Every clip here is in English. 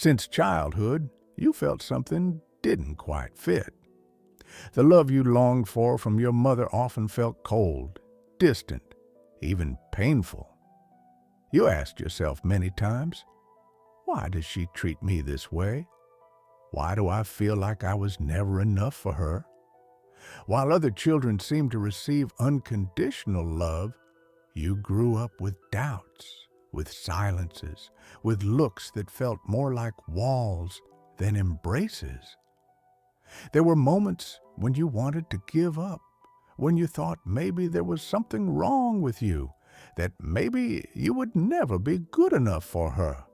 Since childhood, you felt something didn't quite fit. The love you longed for from your mother often felt cold, distant, even painful. You asked yourself many times, why does she treat me this way? Why do I feel like I was never enough for her? While other children seemed to receive unconditional love, you grew up with doubts, with silences, with looks that felt more like walls than embraces. There were moments when you wanted to give up, when you thought maybe there was something wrong with you, that maybe you would never be good enough for her.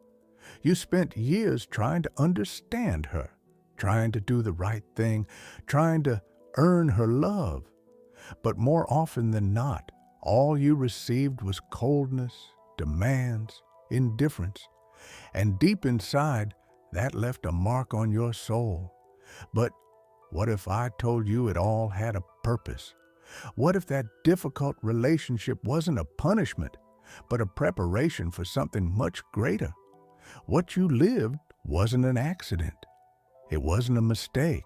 You spent years trying to understand her, trying to do the right thing, trying to earn her love. But more often than not, all you received was coldness, demands, indifference. And deep inside, that left a mark on your soul. But what if I told you it all had a purpose? What if that difficult relationship wasn't a punishment, but a preparation for something much greater? What you lived wasn't an accident. It wasn't a mistake.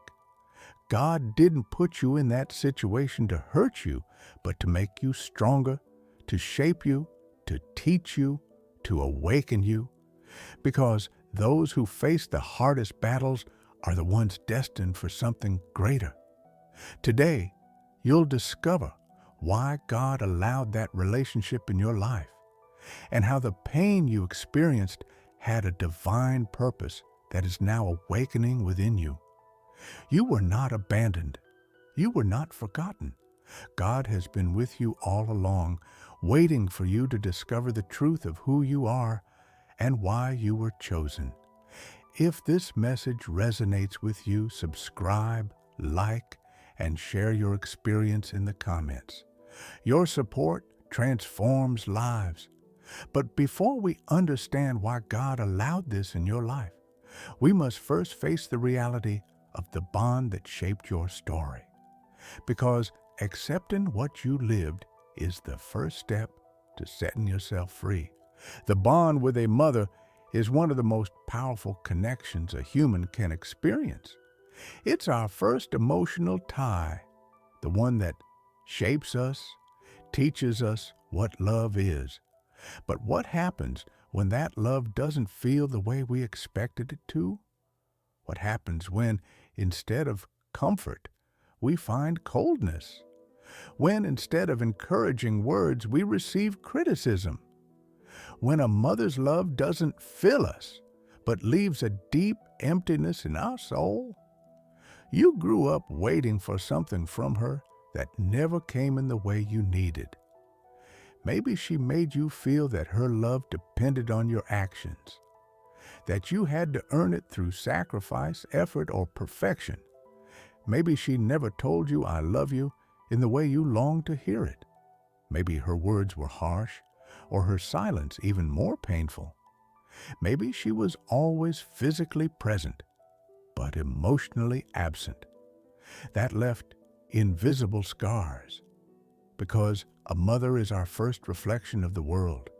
God didn't put you in that situation to hurt you, but to make you stronger, to shape you, to teach you, to awaken you. Because those who face the hardest battles are the ones destined for something greater. Today, you'll discover why God allowed that relationship in your life, and how the pain you experienced had a divine purpose that is now awakening within you. You were not abandoned. You were not forgotten. God has been with you all along, waiting for you to discover the truth of who you are and why you were chosen. If this message resonates with you, subscribe, like, and share your experience in the comments. Your support transforms lives. But before we understand why God allowed this in your life, we must first face the reality of the bond that shaped your story. Because accepting what you lived is the first step to setting yourself free. The bond with a mother is one of the most powerful connections a human can experience. It's our first emotional tie, the one that shapes us, teaches us what love is. But what happens when that love doesn't feel the way we expected it to? What happens when, instead of comfort, we find coldness? When, instead of encouraging words, we receive criticism? When a mother's love doesn't fill us, but leaves a deep emptiness in our soul? You grew up waiting for something from her that never came in the way you needed. Maybe she made you feel that her love depended on your actions, that you had to earn it through sacrifice, effort, or perfection. Maybe she never told you "I love you" in the way you longed to hear it. Maybe her words were harsh, or her silence even more painful. Maybe she was always physically present, but emotionally absent. That left invisible scars. Because a mother is our first reflection of the world.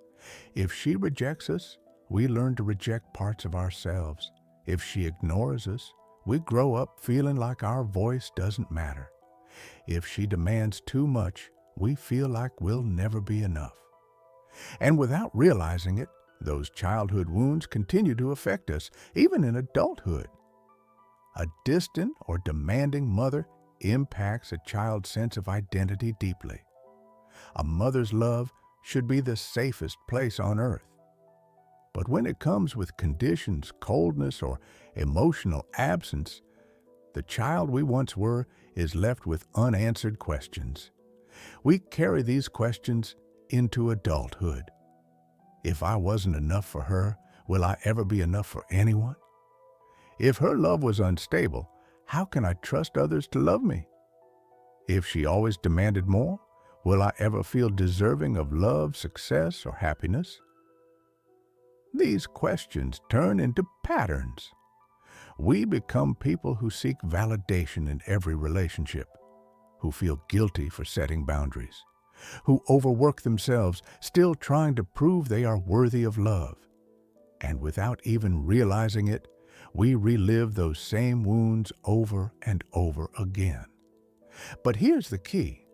If she rejects us, we learn to reject parts of ourselves. If she ignores us, we grow up feeling like our voice doesn't matter. If she demands too much, we feel like we'll never be enough. And without realizing it, those childhood wounds continue to affect us, even in adulthood. A distant or demanding mother impacts a child's sense of identity deeply. A mother's love should be the safest place on earth. But when it comes with conditions, coldness, or emotional absence, the child we once were is left with unanswered questions. We carry these questions into adulthood. If I wasn't enough for her, will I ever be enough for anyone? If her love was unstable, how can I trust others to love me? If she always demanded more, will I ever feel deserving of love, success, or happiness? These questions turn into patterns. We become people who seek validation in every relationship, who feel guilty for setting boundaries, who overwork themselves, still trying to prove they are worthy of love. And without even realizing it, We relive those same wounds over and over again. But here's the key.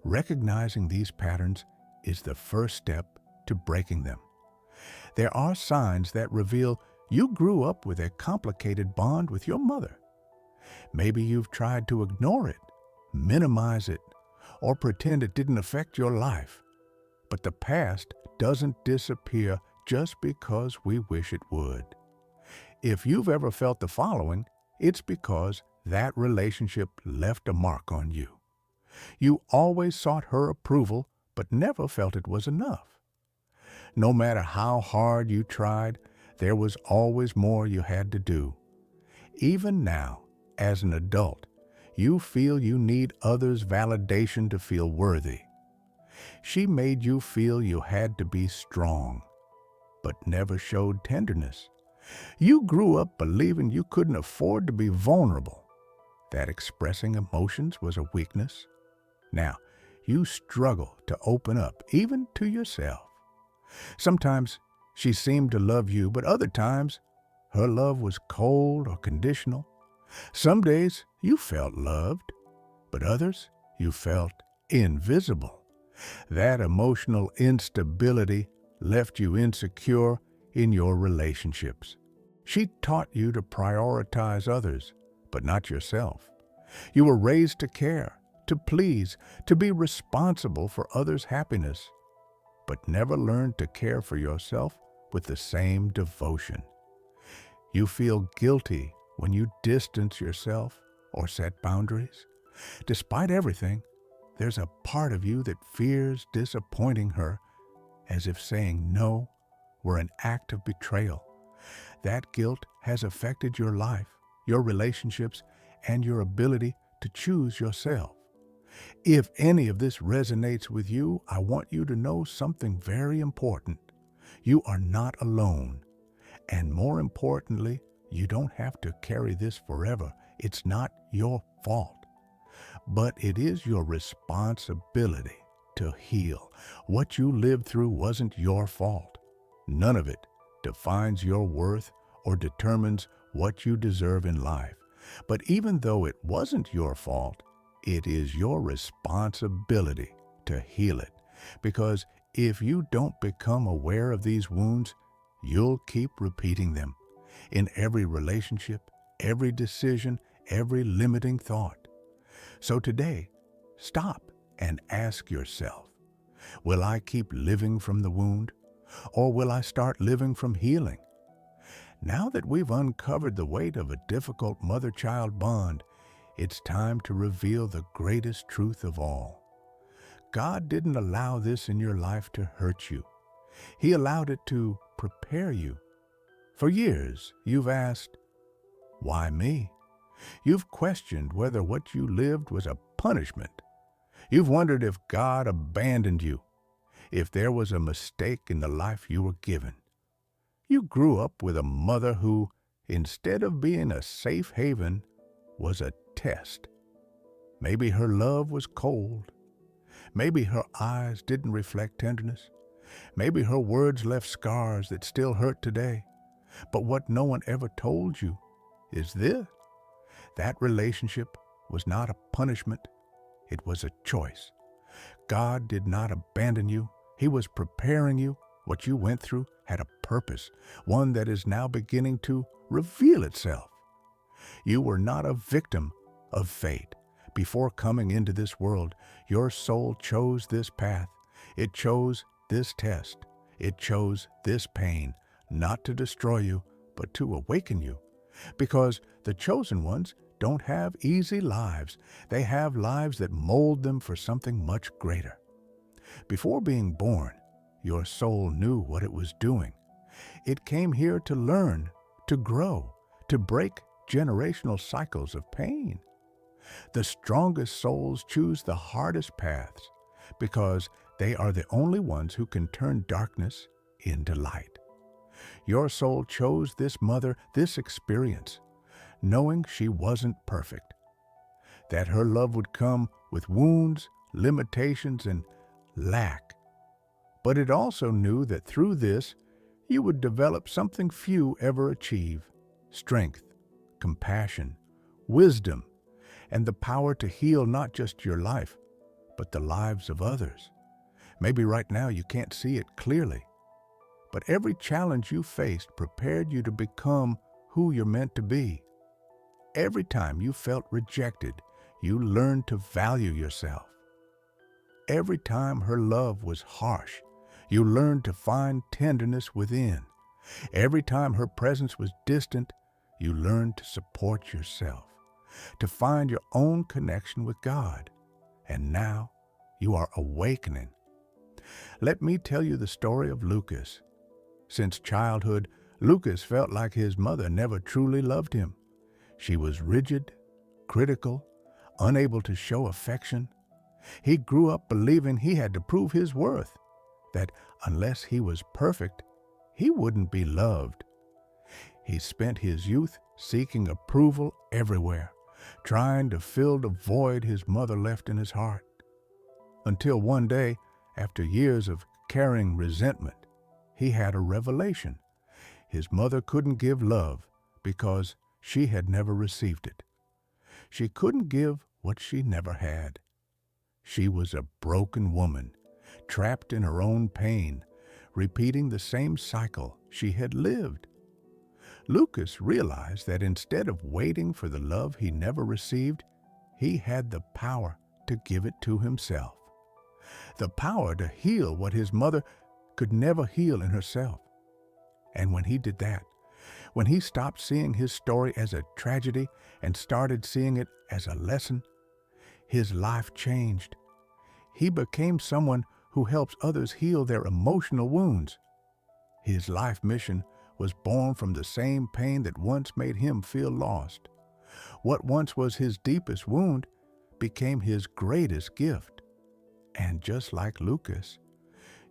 Recognizing these patterns is the first step to breaking them. There are signs that reveal you grew up with a complicated bond with your mother. Maybe you've tried to ignore it, minimize it, or pretend it didn't affect your life. But the past doesn't disappear just because we wish it would. If you've ever felt the following, it's because that relationship left a mark on you. You always sought her approval, but never felt it was enough. No matter how hard you tried, there was always more you had to do. Even now, as an adult, you feel you need others' validation to feel worthy. She made you feel you had to be strong, but never showed tenderness. You grew up believing you couldn't afford to be vulnerable, that expressing emotions was a weakness. Now, you struggle to open up, even to yourself. Sometimes she seemed to love you, but other times her love was cold or conditional. Some days you felt loved, but others you felt invisible. That emotional instability left you insecure in your relationships. She taught you to prioritize others, but not yourself. You were raised to care, to please, to be responsible for others' happiness, but never learned to care for yourself with the same devotion. You feel guilty when you distance yourself or set boundaries. Despite everything, there's a part of you that fears disappointing her, as if saying no were an act of betrayal. That guilt has affected your life, your relationships, and your ability to choose yourself. If any of this resonates with you, I want you to know something very important. You are not alone. And more importantly, you don't have to carry this forever. It's not your fault. But it is your responsibility to heal. What you lived through wasn't your fault. None of it defines your worth or determines what you deserve in life. But even though it wasn't your fault, it is your responsibility to heal it. Because if you don't become aware of these wounds, you'll keep repeating them in every relationship, every decision, every limiting thought. So today, stop and ask yourself, will I keep living from the wound, or will I start living from healing? Now that we've uncovered the weight of a difficult mother-child bond, it's time to reveal the greatest truth of all. God didn't allow this in your life to hurt you. He allowed it to prepare you. For years, you've asked, why me? You've questioned whether what you lived was a punishment. You've wondered if God abandoned you, if there was a mistake in the life you were given. You grew up with a mother who, instead of being a safe haven, was a test. Maybe her love was cold. Maybe her eyes didn't reflect tenderness. Maybe her words left scars that still hurt today. But what no one ever told you is this: that relationship was not a punishment, it was a choice. God did not abandon you. He was preparing you. What you went through had a purpose, one that is now beginning to reveal itself. You were not a victim of fate. Before coming into this world, your soul chose this path. It chose this test. It chose this pain, not to destroy you, but to awaken you. Because the chosen ones don't have easy lives. They have lives that mold them for something much greater. Before being born, your soul knew what it was doing. It came here to learn, to grow, to break generational cycles of pain. The strongest souls choose the hardest paths because they are the only ones who can turn darkness into light. Your soul chose this mother, this experience, knowing she wasn't perfect, that her love would come with wounds, limitations, and lack. But it also knew that through this, you would develop something few ever achieve, strength, compassion, wisdom, and the power to heal not just your life, but the lives of others. Maybe right now you can't see it clearly, but every challenge you faced prepared you to become who you're meant to be. Every time you felt rejected, you learned to value yourself. Every time her love was harsh, you learned to find tenderness within. Every time her presence was distant, you learned to support yourself, to find your own connection with God. And now you are awakening. Let me tell you the story of Lucas. Since childhood, Lucas felt like his mother never truly loved him. She was rigid, critical, unable to show affection. He grew up believing he had to prove his worth, that unless he was perfect, he wouldn't be loved. He spent his youth seeking approval everywhere, trying to fill the void his mother left in his heart. Until one day, after years of carrying resentment, he had a revelation. His mother couldn't give love because she had never received it. She couldn't give what she never had. She was a broken woman, trapped in her own pain, repeating the same cycle she had lived. Lucas realized that instead of waiting for the love he never received, he had the power to give it to himself. The power to heal what his mother could never heal in herself. And when he did that, when he stopped seeing his story as a tragedy and started seeing it as a lesson, his life changed. He became someone who helps others heal their emotional wounds. His life mission was born from the same pain that once made him feel lost. What once was his deepest wound became his greatest gift. And just like Lucas,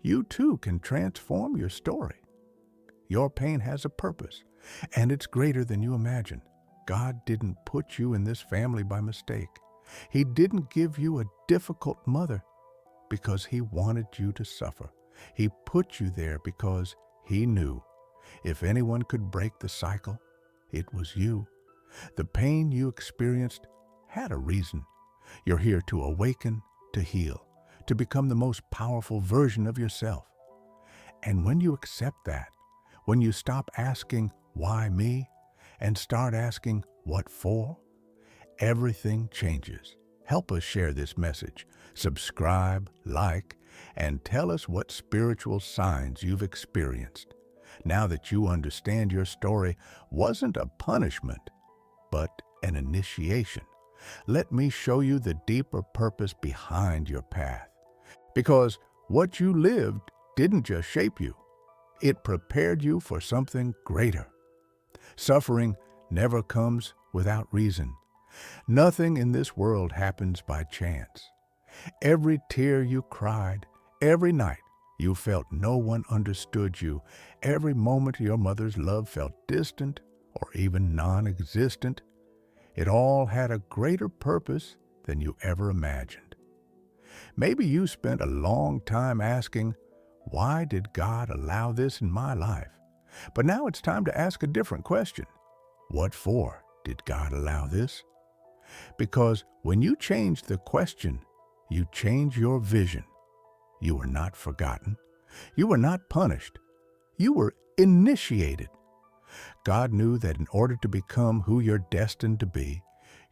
you too can transform your story. Your pain has a purpose, and it's greater than you imagine. God didn't put you in this family by mistake. He didn't give you a difficult mother because he wanted you to suffer. He put you there because he knew if anyone could break the cycle, it was you. The pain you experienced had a reason. You're here to awaken, to heal, to become the most powerful version of yourself. And when you accept that, when you stop asking, why me, and start asking, what for, everything changes. Help us share this message. Subscribe, like, and tell us what spiritual signs you've experienced. Now that you understand your story wasn't a punishment, but an initiation, let me show you the deeper purpose behind your path. Because what you lived didn't just shape you, it prepared you for something greater. Suffering never comes without reason. Nothing in this world happens by chance. Every tear you cried, every night you felt no one understood you, every moment your mother's love felt distant or even non-existent, it all had a greater purpose than you ever imagined. Maybe you spent a long time asking, why did God allow this in my life? But now it's time to ask a different question. What for did God allow this? Because when you change the question, you change your vision. You were not forgotten. You were not punished. You were initiated. God knew that in order to become who you're destined to be,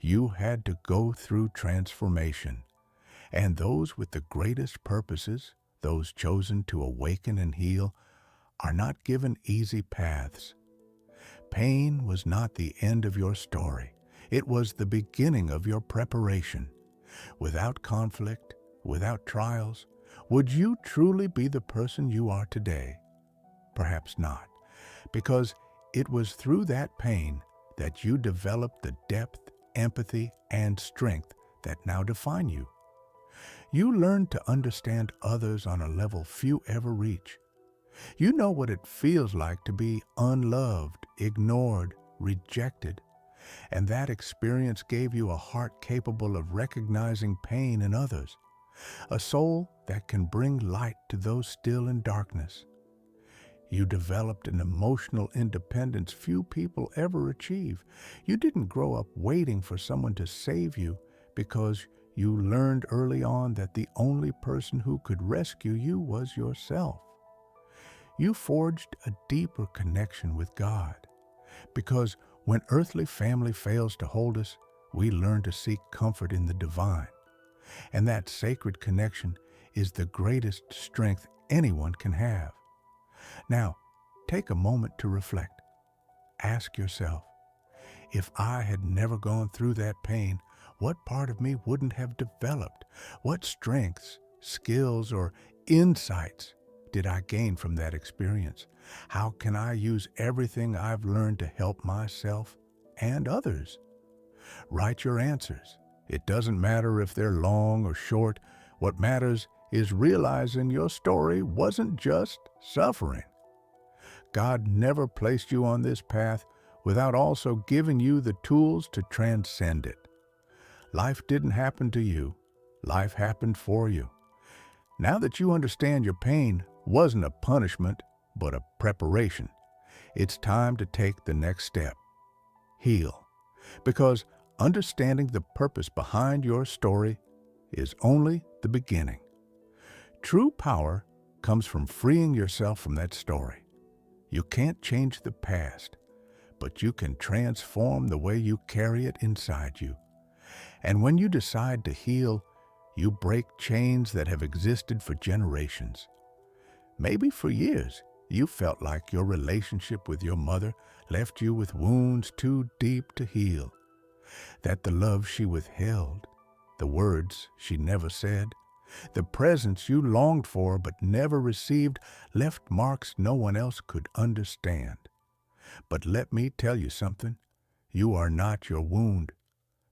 you had to go through transformation. And those with the greatest purposes, those chosen to awaken and heal, are not given easy paths. Pain was not the end of your story. It was the beginning of your preparation. Without conflict, without trials, would you truly be the person you are today? Perhaps not, because it was through that pain that you developed the depth, empathy, and strength that now define you. You learned to understand others on a level few ever reach. You know what it feels like to be unloved, ignored, rejected, and that experience gave you a heart capable of recognizing pain in others, a soul that can bring light to those still in darkness. You developed an emotional independence few people ever achieve. You didn't grow up waiting for someone to save you because you learned early on that the only person who could rescue you was yourself. You forged a deeper connection with God because when earthly family fails to hold us, we learn to seek comfort in the divine. And that sacred connection is the greatest strength anyone can have. Now, take a moment to reflect. Ask yourself, if I had never gone through that pain, what part of me wouldn't have developed? What strengths, skills, or insights did I gain from that experience? How can I use everything I've learned to help myself and others? Write your answers. It doesn't matter if they're long or short. What matters is realizing your story wasn't just suffering. God never placed you on this path without also giving you the tools to transcend it. Life didn't happen to you. Life happened for you. Now that you understand your pain wasn't a punishment, but a preparation, it's time to take the next step. Heal. Because understanding the purpose behind your story is only the beginning. True power comes from freeing yourself from that story. You can't change the past, but you can transform the way you carry it inside you. And when you decide to heal, you break chains that have existed for generations. Maybe for years, you felt like your relationship with your mother left you with wounds too deep to heal. That the love she withheld, the words she never said, the presence you longed for but never received left marks no one else could understand. But let me tell you something. You are not your wound.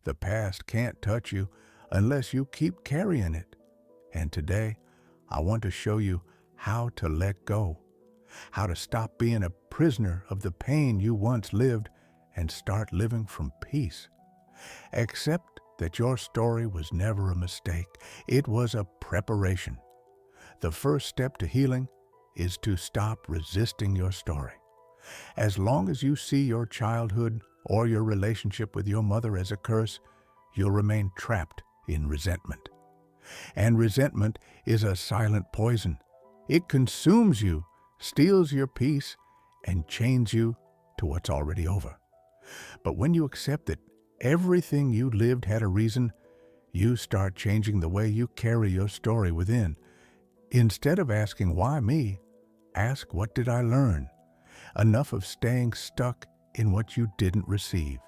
The past can't touch you unless you keep carrying it. And today, I want to show you how to let go, how to stop being a prisoner of the pain you once lived and start living from peace. Accept that your story was never a mistake. It was a preparation. The first step to healing is to stop resisting your story. As long as you see your childhood or your relationship with your mother as a curse, you'll remain trapped in resentment. And resentment is a silent poison. It consumes you, steals your peace, and chains you to what's already over. But when you accept that everything you lived had a reason, you start changing the way you carry your story within. Instead of asking, why me? Ask, what did I learn? Enough of staying stuck in what you didn't receive.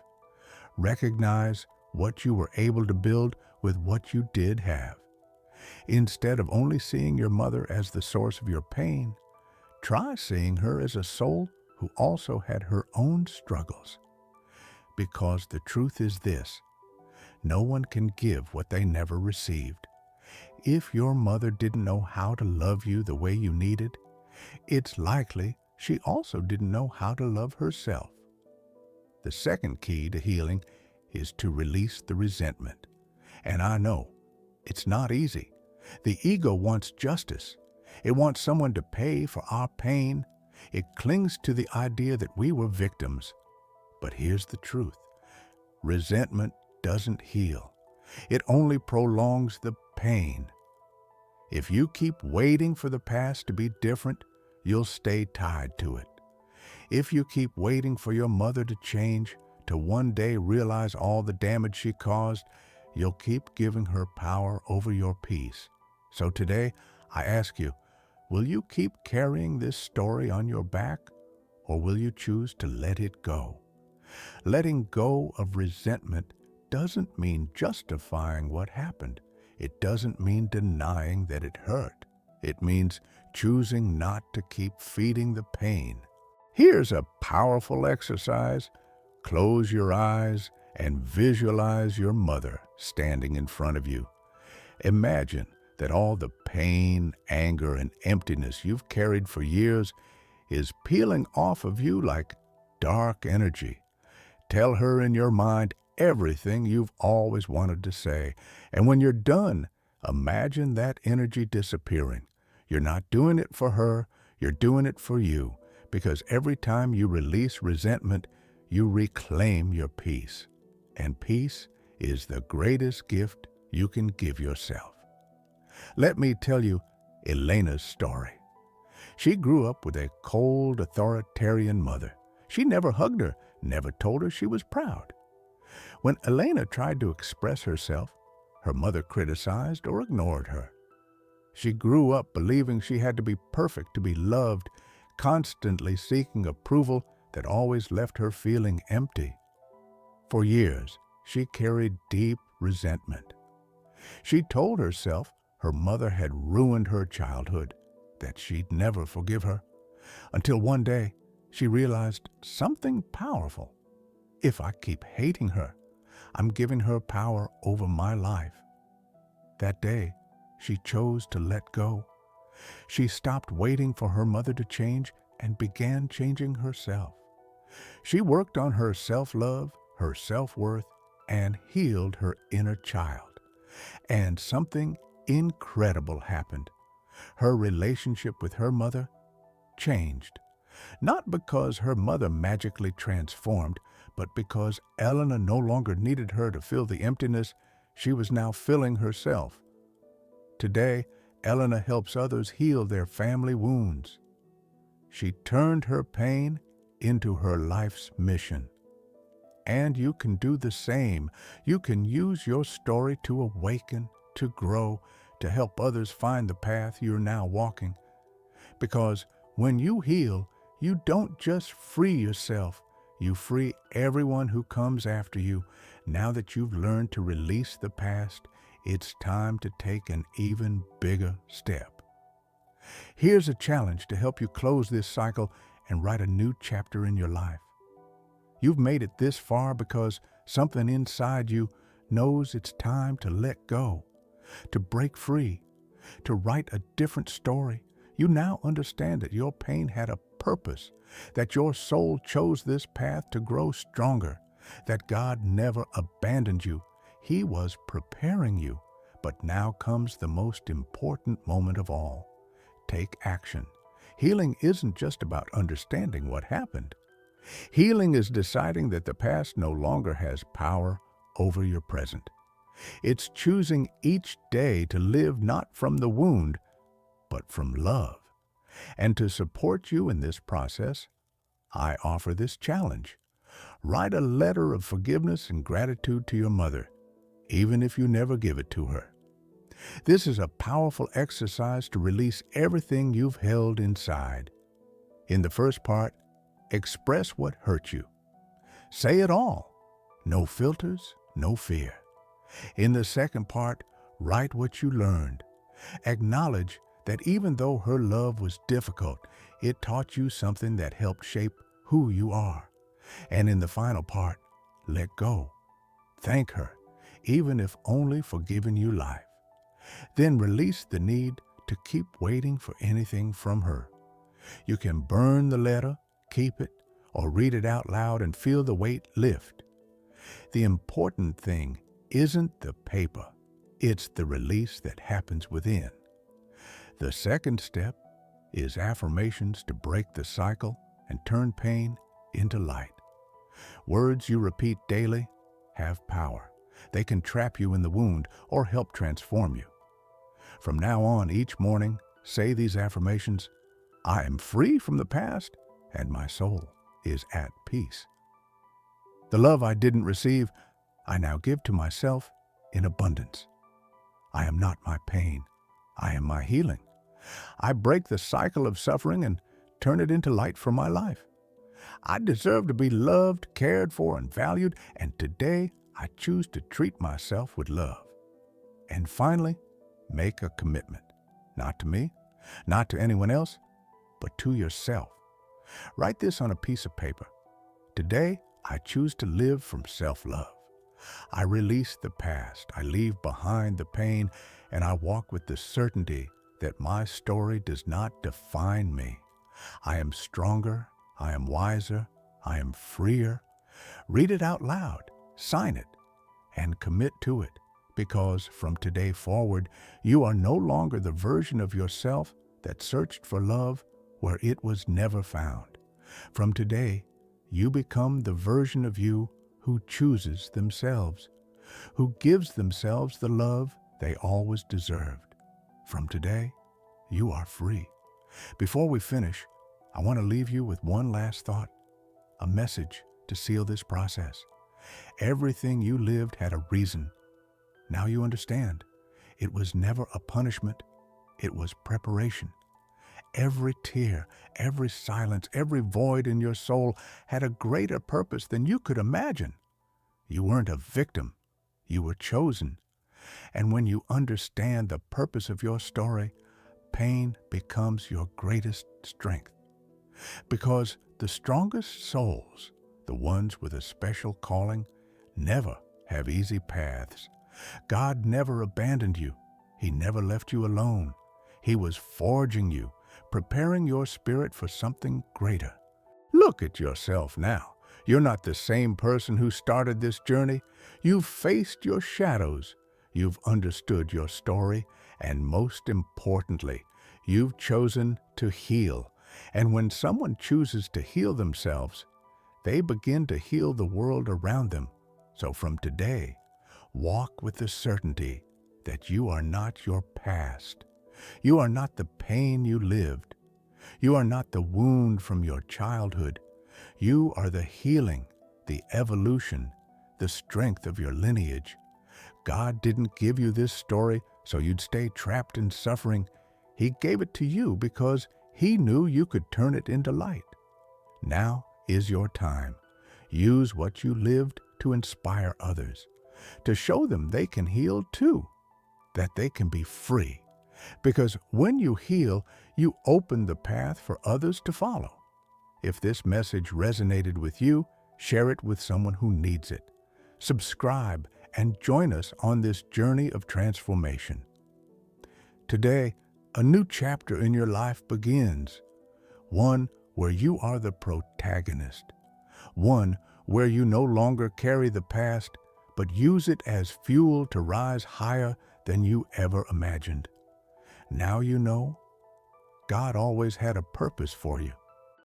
Recognize what you were able to build with what you did have. Instead of only seeing your mother as the source of your pain, try seeing her as a soul who also had her own struggles. Because the truth is this, no one can give what they never received. If your mother didn't know how to love you the way you needed, it's likely she also didn't know how to love herself. The second key to healing is to release the resentment. And I know, it's not easy. The ego wants justice. It wants someone to pay for our pain. It clings to the idea that we were victims. But here's the truth. Resentment doesn't heal. It only prolongs the pain. If you keep waiting for the past to be different, you'll stay tied to it. If you keep waiting for your mother to change, to one day realize all the damage she caused, you'll keep giving her power over your peace. So today, I ask you, will you keep carrying this story on your back, or will you choose to let it go? Letting go of resentment doesn't mean justifying what happened. It doesn't mean denying that it hurt. It means choosing not to keep feeding the pain. Here's a powerful exercise. Close your eyes and visualize your mother standing in front of you. Imagine that all the pain, anger, and emptiness you've carried for years is peeling off of you like dark energy. Tell her in your mind everything you've always wanted to say. And when you're done, imagine that energy disappearing. You're not doing it for her. You're doing it for you, because every time you release resentment, you reclaim your peace. And peace is the greatest gift you can give yourself. Let me tell you Elena's story. She grew up with a cold, authoritarian mother. She never hugged her, never told her she was proud. When Elena tried to express herself, her mother criticized or ignored her. She grew up believing she had to be perfect to be loved, constantly seeking approval that always left her feeling empty. For years, she carried deep resentment. She told herself her mother had ruined her childhood, that she'd never forgive her, until one day she realized something powerful. If I keep hating her, I'm giving her power over my life. That day, she chose to let go. She stopped waiting for her mother to change and began changing herself. She worked on her self-love, her self-worth, and healed her inner child. And something incredible happened. Her relationship with her mother changed. Not because her mother magically transformed, but because Elena no longer needed her to fill the emptiness she was now filling herself. Today, Elena helps others heal their family wounds. She turned her pain into her life's mission. And you can do the same. You can use your story to awaken, to grow, to help others find the path you're now walking. Because when you heal, you don't just free yourself, you free everyone who comes after you. Now that you've learned to release the past, it's time to take an even bigger step. Here's a challenge to help you close this cycle and write a new chapter in your life. You've made it this far because something inside you knows it's time to let go, to break free, to write a different story. You now understand that your pain had a purpose, that your soul chose this path to grow stronger, that God never abandoned you. He was preparing you. But now comes the most important moment of all. Take action. Healing isn't just about understanding what happened. Healing is deciding that the past no longer has power over your present. It's choosing each day to live not from the wound, but from love. And to support you in this process, I offer this challenge. Write a letter of forgiveness and gratitude to your mother, even if you never give it to her. This is a powerful exercise to release everything you've held inside. In the first part, express what hurt you. Say it all. No filters, no fear. In the second part, write what you learned. Acknowledge that even though her love was difficult, it taught you something that helped shape who you are. And in the final part, let go. Thank her, even if only for giving you life. Then release the need to keep waiting for anything from her. You can burn the letter, keep it, or read it out loud and feel the weight lift. The important thing isn't the paper, it's the release that happens within. The second step is affirmations to break the cycle and turn pain into light. Words you repeat daily have power. They can trap you in the wound or help transform you. From now on, each morning, say these affirmations: I am free from the past, and my soul is at peace. The love I didn't receive, I now give to myself in abundance. I am not my pain. I am my healing. I break the cycle of suffering and turn it into light for my life. I deserve to be loved, cared for, and valued, and today I choose to treat myself with love. And finally, make a commitment. Not to me, not to anyone else, but to yourself. Write this on a piece of paper. Today, I choose to live from self-love. I release the past, I leave behind the pain, and I walk with the certainty that my story does not define me. I am stronger, I am wiser, I am freer. Read it out loud, sign it, and commit to it. Because from today forward, you are no longer the version of yourself that searched for love where it was never found. From today, you become the version of you who chooses themselves, who gives themselves the love they always deserved. From today, you are free. Before we finish, I want to leave you with one last thought, a message to seal this process. Everything you lived had a reason. Now you understand. It was never a punishment. It was preparation. Every tear, every silence, every void in your soul had a greater purpose than you could imagine. You weren't a victim. You were chosen. And when you understand the purpose of your story, pain becomes your greatest strength. Because the strongest souls, the ones with a special calling, never have easy paths. God never abandoned you. He never left you alone. He was forging you, preparing your spirit for something greater. Look at yourself now. You're not the same person who started this journey. You've faced your shadows. You've understood your story. And most importantly, you've chosen to heal. And when someone chooses to heal themselves, they begin to heal the world around them. So from today, walk with the certainty that you are not your past. You are not the pain you lived. You are not the wound from your childhood. You are the healing, the evolution, the strength of your lineage. God didn't give you this story so you'd stay trapped in suffering. He gave it to you because He knew you could turn it into light. Now is your time. Use what you lived to inspire others, to show them they can heal too, that they can be free. Because when you heal, you open the path for others to follow. If this message resonated with you, share it with someone who needs it. Subscribe and join us on this journey of transformation. Today, a new chapter in your life begins, one where you are the protagonist, one where you no longer carry the past, but use it as fuel to rise higher than you ever imagined. Now you know, God always had a purpose for you.